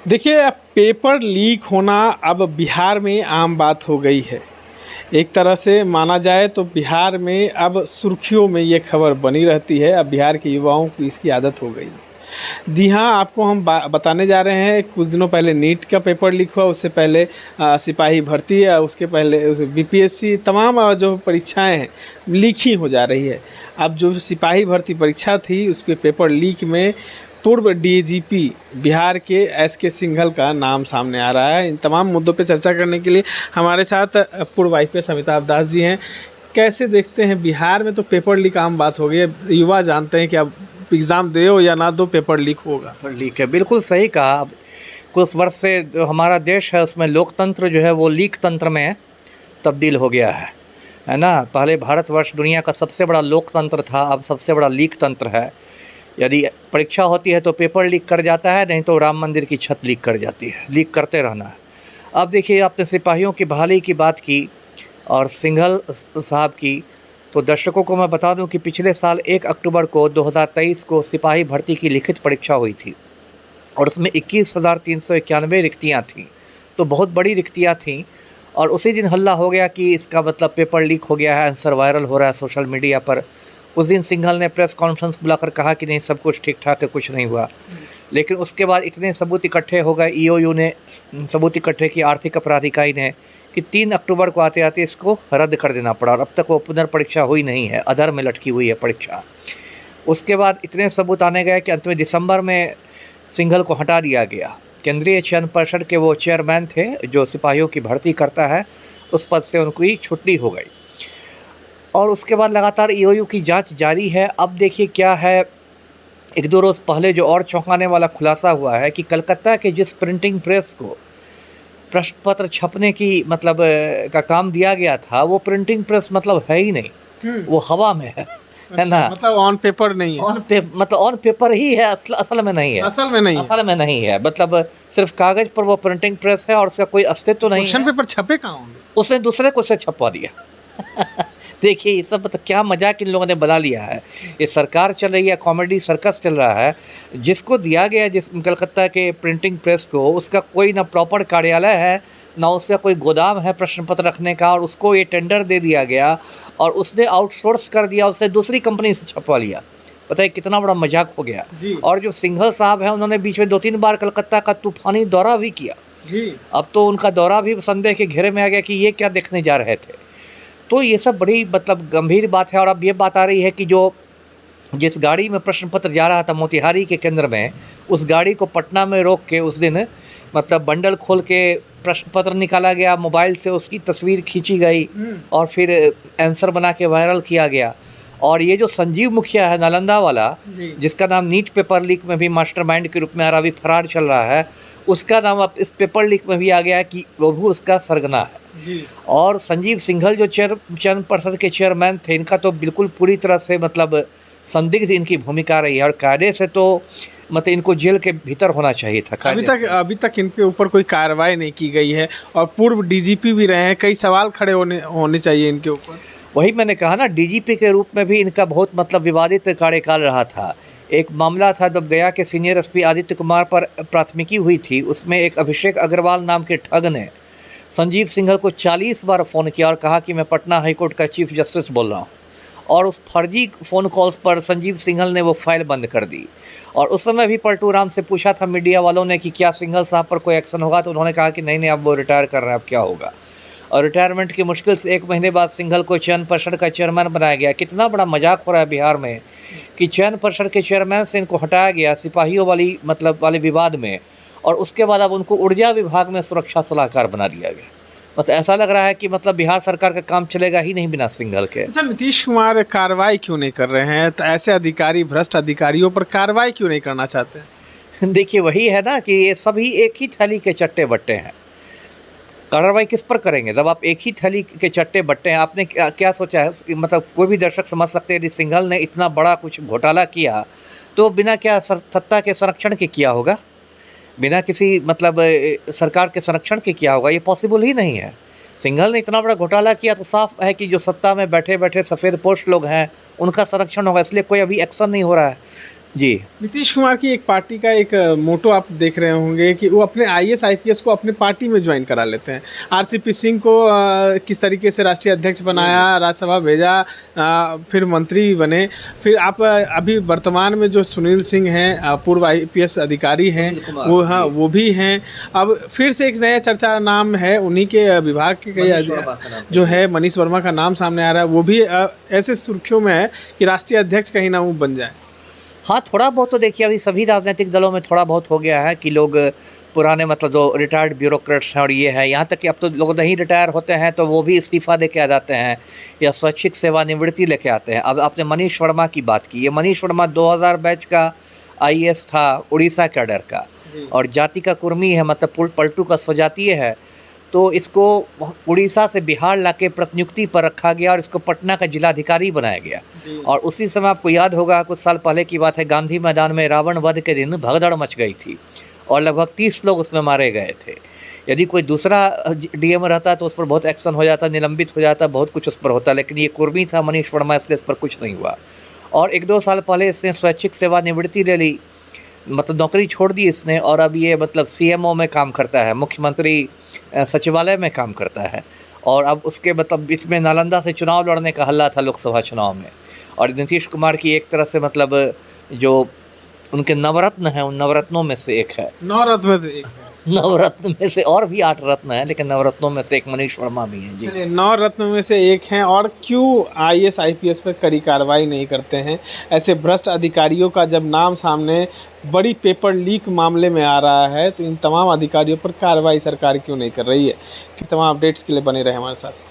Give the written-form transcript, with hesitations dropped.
देखिए, अब paper leak होना अब बिहार में आम बात हो गई है। एक तरह से माना जाए तो बिहार में अब सुर्खियों में ये खबर बनी रहती है। अब बिहार के युवाओं को इसकी आदत हो गई है। जी हाँ, आपको हम बताने जा रहे हैं, कुछ दिनों पहले नीट का पेपर लीक हुआ, उससे पहले सिपाही भर्ती है, उसके पहले बीपीएससी, तमाम जो परीक्षाएं हैं लीक ही हो जा रही है। अब जो सिपाही भर्ती परीक्षा थी उसके पेपर लीक में पूर्व डीजीपी बिहार के एस.के. सिंघल का नाम सामने आ रहा है। इन तमाम मुद्दों पर चर्चा करने के लिए हमारे साथ पूर्व आईपीएस अमिताभ दास जी हैं। कैसे देखते हैं, बिहार में तो पेपर लीक आम बात हो गई है, युवा जानते हैं कि अब एग्ज़ाम दो या ना दो पेपर लीक होगा। पेपर लीक है, बिल्कुल सही कहा। अब कुछ वर्ष से जो हमारा देश है उसमें लोकतंत्र जो है वो लीक तंत्र में तब्दील हो गया है ना। पहले भारतवर्ष दुनिया का सबसे बड़ा लोकतंत्र था, अब सबसे बड़ा लीक तंत्र है। यदि परीक्षा होती है तो पेपर लीक कर जाता है, नहीं तो राम मंदिर की छत लीक कर जाती है। लीक करते रहना है। अब देखिए, आपने सिपाहियों की बहाली की बात की और सिंघल साहब की, तो दर्शकों को मैं बता दूं कि पिछले साल 1 अक्टूबर को 2023 को सिपाही भर्ती की लिखित परीक्षा हुई थी और उसमें 21,391 रिक्तियाँ थीं। तो बहुत बड़ी रिक्तियाँ थीं और उसी दिन हल्ला हो गया कि इसका मतलब पेपर लीक हो गया है, आंसर वायरल हो रहा है सोशल मीडिया पर। उस दिन सिंघल ने प्रेस कॉन्फ्रेंस बुलाकर कहा कि नहीं, सब कुछ ठीक ठाक है, कुछ नहीं हुआ। लेकिन उसके बाद इतने सबूत इकट्ठे हो गए, ईओयू ने सबूत इकट्ठे किए, आर्थिक अपराध इकाई ने, कि 3 अक्टूबर को आते आते इसको रद्द कर देना पड़ा और अब तक वो पुनर्परीक्षा हुई नहीं है, अधर में लटकी हुई है परीक्षा। उसके बाद इतने सबूत आने गए कि अंत में दिसंबर में सिंघल को हटा दिया गया। केंद्रीय चयन परिषद के वो चेयरमैन थे जो सिपाहियों की भर्ती करता है, उस पद से उनकी छुट्टी हो गई और उसके बाद लगातार ईओयू की जांच जारी है। अब देखिए क्या है, 1-2 रोज़ पहले जो और चौंकाने वाला खुलासा हुआ है कि कलकत्ता के जिस प्रिंटिंग प्रेस को प्रश्न पत्र छपने की मतलब का काम दिया गया था, वो प्रिंटिंग प्रेस मतलब है ही नहीं, वो हवा में है ना। मतलब ऑन पेपर नहीं है, मतलब ऑन पेपर ही है, असल में नहीं है। असल में नहीं है। असल में नहीं है, मतलब सिर्फ कागज पर वो प्रिंटिंग प्रेस है और उसका कोई अस्तित्व नहीं है। क्वेश्चन पेपर छपे कहाँ होंगे? उसने दूसरे को से छपवा दिया। देखिए, ये सब मतलब क्या मजाक इन लोगों ने बना लिया है। ये सरकार चल रही है, कॉमेडी सर्कस चल रहा है। जिसको दिया गया जिस कलकत्ता के प्रिंटिंग प्रेस को, उसका कोई ना प्रॉपर कार्यालय है, ना उसका कोई गोदाम है प्रश्न पत्र रखने का, और उसको ये टेंडर दे दिया गया और उसने आउटसोर्स कर दिया, उसे दूसरी कंपनी से छपवा लिया। पता है कितना बड़ा मजाक हो गया। और जो सिंघल साहब हैं, उन्होंने बीच में 2-3 बार कलकत्ता का तूफानी दौरा भी किया जी। अब तो उनका दौरा भी संदेह के घेरे में आ गया कि ये क्या देखने जा रहे थे। तो ये सब बड़ी मतलब गंभीर बात है। और अब ये बात आ रही है कि जिस गाड़ी में प्रश्न पत्र जा रहा था मोतिहारी के केंद्र में, उस गाड़ी को पटना में रोक के उस दिन मतलब बंडल खोल के प्रश्न पत्र निकाला गया, मोबाइल से उसकी तस्वीर खींची गई और फिर आंसर बना के वायरल किया गया। और ये जो संजीव मुखिया है नालंदा वाला, जिसका नाम नीट पेपर लीक में भी मास्टरमाइंड के रूप में अभी फरार चल रहा है, उसका नाम अब इस पेपर लीक में भी आ गया कि वो भी उसका सरगना है जी। और संजीव सिंघल जो चयन परिषद के चेयरमैन थे, इनका तो बिल्कुल पूरी तरह से मतलब संदिग्ध इनकी भूमिका रही है और कायदे से तो मतलब इनको जेल के भीतर होना चाहिए था। अभी तक इनके ऊपर कोई कार्रवाई नहीं की गई है और पूर्व डीजीपी भी रहे हैं, कई सवाल खड़े होने चाहिए इनके ऊपर। वही मैंने कहा ना, डीजीपी के रूप में भी इनका बहुत मतलब विवादित कार्यकाल रहा था। एक मामला था जब गया के सीनियर एसपी आदित्य कुमार पर प्राथमिकी हुई थी, उसमें एक अभिषेक अग्रवाल नाम के ठग ने संजीव सिंघल को 40 बार फ़ोन किया और कहा कि मैं पटना हाईकोर्ट का चीफ जस्टिस बोल रहा हूँ। और उस फर्जी फ़ोन कॉल्स पर संजीव सिंघल ने वो फाइल बंद कर दी। और उस समय भी पलटू राम से पूछा था मीडिया वालों ने कि क्या सिंघल साहब पर कोई एक्शन होगा, तो उन्होंने कहा कि नहीं, अब वो रिटायर कर रहे हैं, अब क्या होगा। और रिटायरमेंट की मुश्किल से 1 महीने बाद सिंघल को चयन परिषद का चेयरमैन बनाया गया। कितना बड़ा मजाक हो रहा है बिहार में कि चयन परिषद के चेयरमैन से इनको हटाया गया सिपाहियों वाले विवाद में, और उसके बाद अब उनको ऊर्जा विभाग में सुरक्षा सलाहकार बना दिया गया। मतलब ऐसा लग रहा है कि मतलब बिहार सरकार का काम चलेगा ही नहीं बिना सिंघल के। अच्छा, नीतीश कुमार कार्रवाई क्यों नहीं कर रहे हैं? तो ऐसे अधिकारी, भ्रष्ट अधिकारियों पर कार्रवाई क्यों नहीं करना चाहते? देखिए, वही है ना कि ये सभी एक ही थैली के चट्टे बट्टे हैं। कार्रवाई किस पर करेंगे जब आप एक ही थैली के चट्टे बट्टे हैं? आपने क्या सोचा है? मतलब कोई भी दर्शक समझ सकते हैं, यदि सिंघल ने इतना बड़ा कुछ घोटाला किया तो बिना क्या सत्ता के संरक्षण के किया होगा, बिना किसी मतलब सरकार के संरक्षण के किया होगा? ये पॉसिबल ही नहीं है। सिंघल ने इतना बड़ा घोटाला किया तो साफ है कि जो सत्ता में बैठे बैठे सफ़ेद पोस्ट लोग हैं उनका संरक्षण होगा, इसलिए कोई अभी एक्शन नहीं हो रहा है। जी। नीतीश कुमार की एक पार्टी का एक मोटो आप देख रहे होंगे कि वो अपने आईएएस आईपीएस को अपने पार्टी में ज्वाइन करा लेते हैं। आरसीपी सिंह को किस तरीके से राष्ट्रीय अध्यक्ष बनाया, राज्यसभा भेजा, फिर मंत्री बने। फिर आप अभी वर्तमान में जो सुनील सिंह हैं, पूर्व आईपीएस अधिकारी हैं, वो हाँ वो भी हैं। अब फिर से एक नया चर्चा नाम है उन्हीं के विभाग के कई जो है मनीष वर्मा का नाम सामने आ रहा है। वो भी ऐसे सुर्खियों में है कि राष्ट्रीय अध्यक्ष कहीं ना वो बन जाए। हाँ, थोड़ा बहुत तो देखिए अभी सभी राजनीतिक दलों में थोड़ा बहुत हो गया है कि लोग पुराने मतलब जो रिटायर्ड ब्यूरोक्रेट्स हैं और ये है, यहाँ तक कि अब तो लोग नहीं रिटायर होते हैं तो वो भी इस्तीफ़ा दे के आ जाते हैं या स्वैच्छिक सेवानिवृत्ति लेके आते हैं। अब आपने मनीष वर्मा की बात की, ये मनीष वर्मा 2000 बैच का आईएएस था, उड़ीसा कैडर का, और जाति का कुर्मी है, मतलब पलटू का स्वजातीय है। तो इसको उड़ीसा से बिहार लाके प्रतिनियुक्ति पर रखा गया और इसको पटना का जिलाधिकारी बनाया गया। और उसी समय आपको याद होगा, कुछ साल पहले की बात है, गांधी मैदान में रावण वध के दिन भगदड़ मच गई थी और लगभग 30 लोग उसमें मारे गए थे। यदि कोई दूसरा डीएम रहता तो उस पर बहुत एक्शन हो जाता, निलंबित हो जाता, बहुत कुछ उस पर होता, लेकिन ये कुर्मी था मनीष वर्मा, इसलिए इस पर कुछ नहीं हुआ। और 1-2 साल पहले इसने स्वैच्छिक सेवानिवृत्ति ले ली, मतलब नौकरी छोड़ दी इसने, और अब ये मतलब सीएमओ में काम करता है, मुख्यमंत्री सचिवालय में काम करता है। और अब उसके मतलब बीच में नालंदा से चुनाव लड़ने का हल्ला था लोकसभा चुनाव में, और नीतीश कुमार की एक तरह से मतलब जो उनके नवरत्न हैं उन नवरत्नों में से एक है। नवरत्न में से एक है। नवरत्न में से और भी 8 रत्न हैं, लेकिन नवरत्नों में से एक मनीष वर्मा भी हैं। जी, 9 रत्न में से एक हैं। और क्यों आईएएस आईपीएस पर कड़ी कार्रवाई नहीं करते हैं? ऐसे भ्रष्ट अधिकारियों का जब नाम सामने बड़ी पेपर लीक मामले में आ रहा है तो इन तमाम अधिकारियों पर कार्रवाई सरकार क्यों नहीं कर रही है? कि तमाम अपडेट्स के लिए बने रहे हमारे साथ।